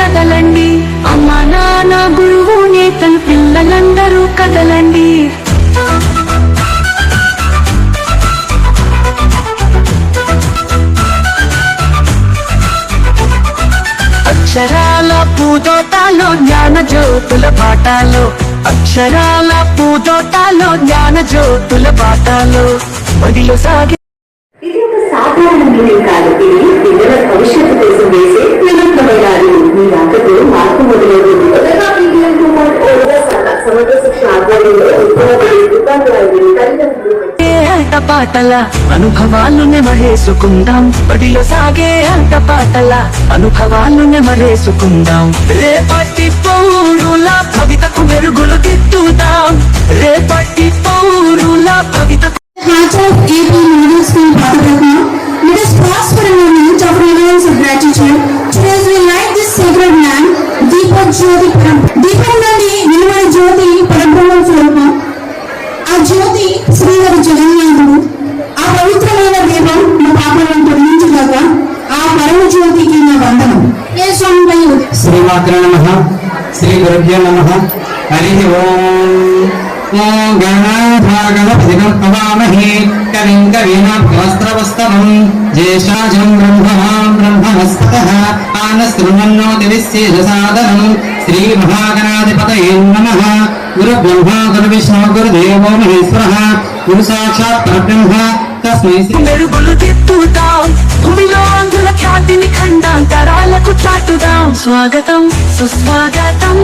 కదలండి, అమ్మా నాన్న గురువు నేతలు పిల్లలందరూ కదలండి. అక్షరాల పూదోటాలో జ్ఞాన జ్యోతుల బాటాలో, అక్షరాల పూదోటాలో జ్ఞాన జ్యోతుల బాటాలో బడిలో సాగే. ఇది ఒక సాధారణ మీటింగ్ కాదు, ఇది పిల్లల భవిష్యత్తు కోసం వేసే నిరంతరమైన మీ రాకతో మార్పు మొదలవుతుంది. సమగ్ర శిక్షణ ఆధ్వర్యంలో పాటల అనుభవాలు నెమరేసుకుందాం, బడిలో సాగే ఆట పాటల అనుభవాలు నెమరేసుకుందాం. రేపటి పౌరుల భవితకు మెరుగులు దిద్దుదాం, రేపటి పౌరుల భవితకు. Heart of AP Model School, Bharatapatna, let us pause for a moment of reverence and gratitude. Today as we light this sacred land, Deepak Jyoti Param. Deepam nandi నిలువైన జ్యోతి పరబ్రహ్మ స్వరూపం. ఆ జ్యోతి శ్రీహరి జగన్నాథుడు. ఆ పవిత్రమైన దీపం మా పాపాలను తొలగించగాక ఆ పరమ జ్యోతికి నా వందనం. ఏ స్వామి శ్రీమాత్రే నమః, శ్రీ గురుభ్యో నమః. హరి ఓం. గణాధాగణపతిగం పవామహే కవిం కవీనాభ్యస్త్రవస్తవం జ్యేష్ఠాజం బ్రహ్మణాం బ్రహ్మణస్పతః ఆనశృణ్వన్నోతి విశ్వేదసాదనం. శ్రీ మహాగణాధిపతయే నమః. గురు బ్రహ్మ గురు విష్ణు గురుదేవో మహేశ్వరః. గురు సాక్షాత్ పరబ్రహ్మ తస్మై శ్రీ. మెరుగులు తిప్పుదాం, భూమిలో అందుల ఖ్యాతిని ఖండాంతరాలకు చాటుదాం. స్వాగతం సుస్వాగతం.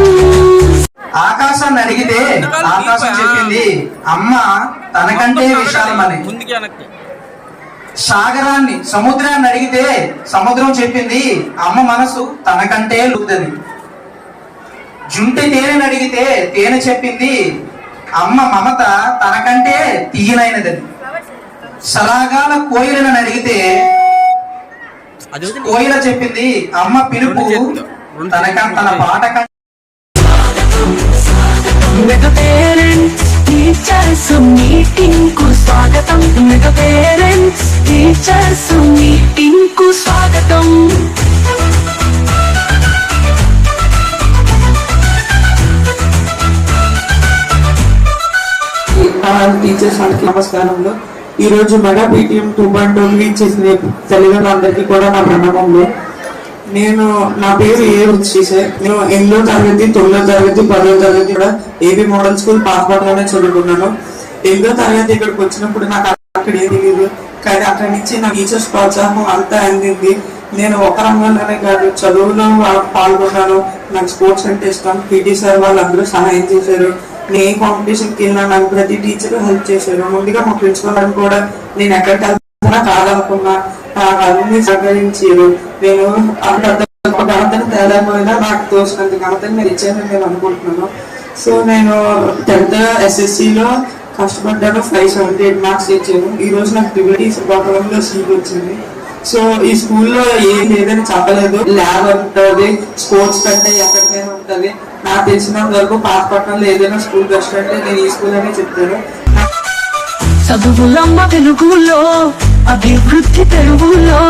ఆకాశాన్ని అడిగితే ఆకాశం చెప్పింది అమ్మ తనకంటే విశాలమని. సాగరాన్ని సముద్రాన్ని అడిగితే సముద్రం చెప్పింది అమ్మ మనసు తనకంటే లుద్దది. జుంటి తేనెని అడిగితే తేనె చెప్పింది అమ్మ మమత తనకంటే తీయనైనదని. సరాగాల కోయిలను అడిగితే కోయిల చెప్పింది అమ్మ పిలుపు తన పాట కంటే. మెగా పేరెంట్స్ టీచర్స్ మీటింగ్ కు స్వాగతం, మెగా పేరెంట్స్ టీచర్స్ మీటింగ్ కు స్వాగతం. టీచర్స్ అందరికీ నమస్కారంలో. ఈ రోజు మెగా PTM 2.0 చేసిన తల్లిదండ్రులందరికీ కూడా నా ప్రణామంలో. నా పేరు ఏ శ్రీశైల్. నేను 8వ తరగతి 9వ తరగతి 10వ తరగతి కూడా ఏబీ మోడల్ స్కూల్ పాస్పాట్లోనే చదువుకున్నాను. 8వ తరగతి ఇక్కడికి వచ్చినప్పుడు నాకు అక్కడ ఏం తెలియదు, కానీ అక్కడి నుంచి నా టీచర్స్ ప్రోత్సాహం అంతా అందింది. నేను ఒక రంగంలోనే కాదు చదువులో పాల్గొన్నాను. నాకు స్పోర్ట్స్ అంటే ఇష్టం. పీటీ సార్ వాళ్ళందరూ సహాయం చేశారు. నేను ఏ కాంపిటీషన్కి వెళ్ళినా నాకు ప్రతి టీచర్ హెల్ప్ చేశారు. ముందుగా మా ప్రిన్సిపల్ కూడా నేను ఎక్కడికి వెళ్తున్నా కాదనుకున్నా అన్ని సహకరించారు. నేను ఘనతను తేలేకపోయినా నాకు తోసినంత ఘనతను నేను ఇచ్చానని నేను అనుకుంటున్నాను. సో నేను 10th SSCలో కష్టపడ్డాను. 578 మార్క్స్ ఇచ్చాను. ఈ రోజు నాకు త్రిబుల్ సీట్ వచ్చింది. సో ఈ స్కూల్లో ఏం లేదని చెప్పలేదు. ల్యాబ్ ఉంటుంది, స్పోర్ట్స్ కంటే ఎక్కడికైనా ఉంటుంది. నాకు తెలిసినంత వరకు పాతపట్నంలో ఏదైనా స్కూల్ బెస్ట్ అంటే నేను ఈ స్కూల్ అనే చెప్తాను. చదువులమ్మ వెలుగులో అభివృద్ధి తెరువులో,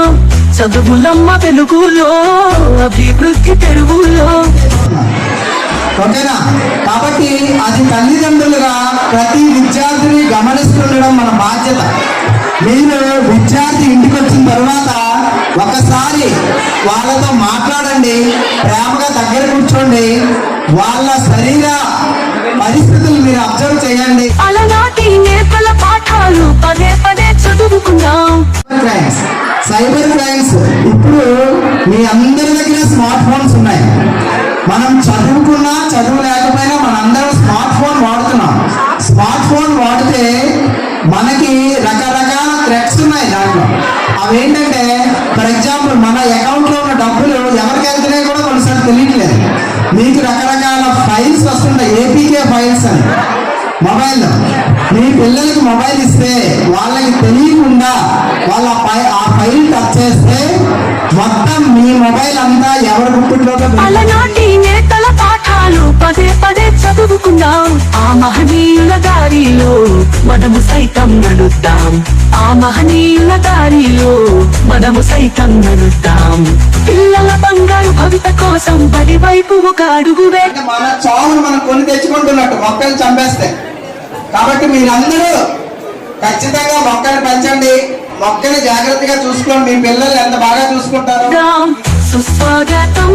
చదువులమ్మ వెలుగులో అభివృద్ధి తెరువులో. ఓకేనా? కాబట్టి అది తల్లిదండ్రులుగా ప్రతి విద్యార్థిని గమనిస్తుండడం మన బాధ్యత. మీరు విద్యార్థి ఇంటికి వచ్చిన తర్వాత ఒకసారి వాళ్ళతో మాట్లాడండి, ప్రేమగా దగ్గర కూర్చోండి, వాళ్ళ శరీర పరిస్థితులు మీరు అబ్జర్వ్ చేయండి. అలనాటి నేతల పాఠాలు పదే పదే చదువుకుందాం. సైబర్ క్రైమ్స్ ఇప్పుడు మీ అందరి దగ్గర స్మార్ట్ ఫోన్స్ ఉన్నాయి. మనం చదువుకున్నా చదువు లేకపోయినా మనందరం స్మార్ట్ ఫోన్ వాడుతున్నాం. స్మార్ట్ ఫోన్ వాడితే మనకి రకరకాల థ్రెట్స్ ఉన్నాయి దాంట్లో. అవేంటంటే ఫర్ ఎగ్జాంపుల్ మన అకౌంట్లో ఉన్న డబ్బులు ఎవరికి వెళ్తున్నాయి కూడా కొన్నిసార్లు తెలియట్లేదు. మీకు రకరకాల ఫైల్స్ వస్తుంటాయి, ఏపీకే ఫైల్స్ అని మొబైల్లో. మీ పిల్లలకి మొబైల్ ఇస్తే వాళ్ళకి తెలియకుండా వాళ్ళ ఆ ఫైల్ టచ్ చేస్తే మొత్తం మీ మొబైల్ అంతా ఎవరి గుర్తుల్లో. అలనాటి నేతల పాఠాలు పదే పదే చదువుకుందాం. ఆ మహనీయుల దారిలో మనము సైతం నడుద్దాం. ఆ మహనీయుల దారిలో మనము సైతం నడుద్దాం. పిల్లల బంగారు భవిత కోసం బడి వైపు ఒక అడుగు వే అంటే మన చావును మనం కొని తెచ్చుకుంటున్నట్టు మొక్కలు చంపేస్తే. కాబట్టి మీరందరూ ఖచ్చితంగా మొక్కలు పెంచండి, మొక్కని జాగ్రత్తగా చూసుకోండి. మీ పిల్లలు ఎంత బాగా చూసుకుంటారు. సుస్వాగతం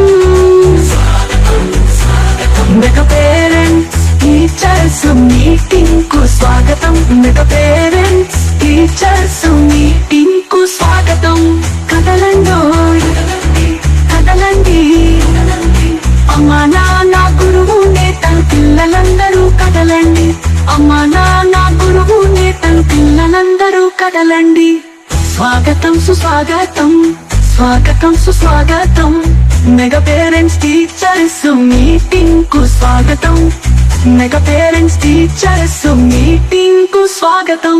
మెగా పేరెంట్స్ టీచర్స్ మీటింగ్ కు స్వాగతం. మెగా పేరెంట్స్ టీచర్స్ మీటింగ్ కు స్వాగతం. కదలండో కదలండి, అమ్మా నాన్న గురువు నేతలు పిల్లలందరూ కదలండి. అమ్మా నాన్న గురువు నేతలు పిల్లలందరూ కదలండి. స్వాగతం సుస్వాగతం, స్వాగతం సుస్వాగతం. మెగా పేరెంట్స్ టీచర్స్ మీటింగ్ కు స్వాగతం. మెగా పేరెంట్స్ టీచర్స్ మీటింగ్ కు స్వాగతం.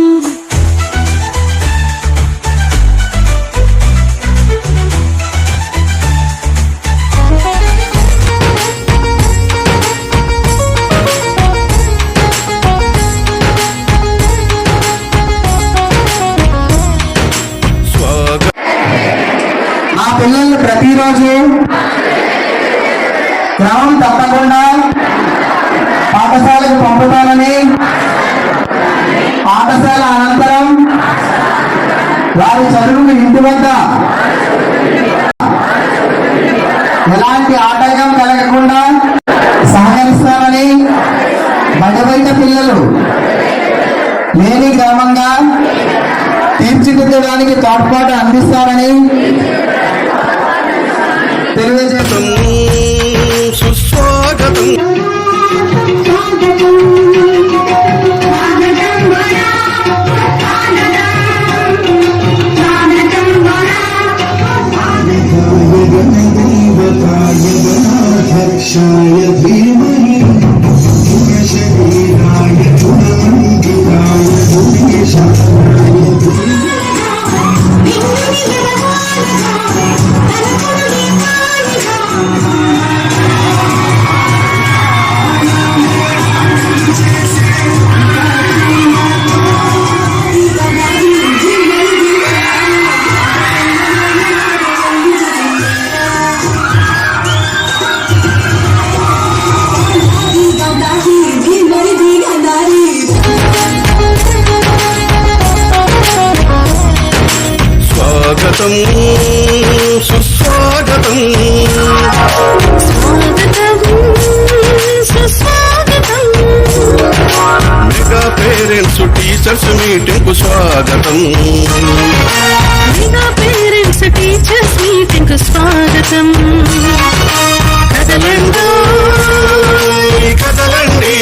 నా పిల్లల్ని ప్రతిరోజు క్రమం తప్పకుండా పాఠశాలకు పంపుతానని, పాఠశాల అనంతరం వారి చదువుకు ఇంటి వద్ద ఎలాంటి ఆటంకం కలగకుండా సహకరిస్తానని, బయట పిల్లలు లేని గ్రామంగా తీర్చిదిద్దడానికి తోడ్పాటు అందిస్తారని తెలియజేస్తాం. సుస్వాగతం. స్వాగతం సుస్వాగతం. మెగా పేరెంట్స్ టీచర్స్ మీటింగ్ కు స్వాగతం. మెగా పేరెంట్స్ టీచర్స్ మీటింగ్ కు స్వాగతం. కదలండి కదలండి,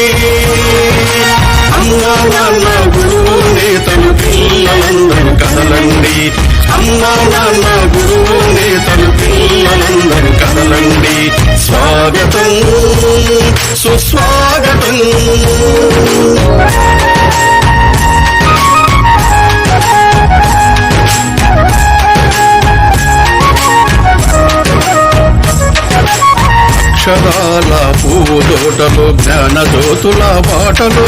అమ్మా నాన్న గురువు నేతలు పిల్లలందరూ కదలండి. అమ్మా నాన్న గురువు నేతలు పిల్లలందరూ కదలండి. స్వాగతం సుస్వాగతం. అక్షరాల పూదోటలు జ్ఞాన జ్యోతుల బాటలు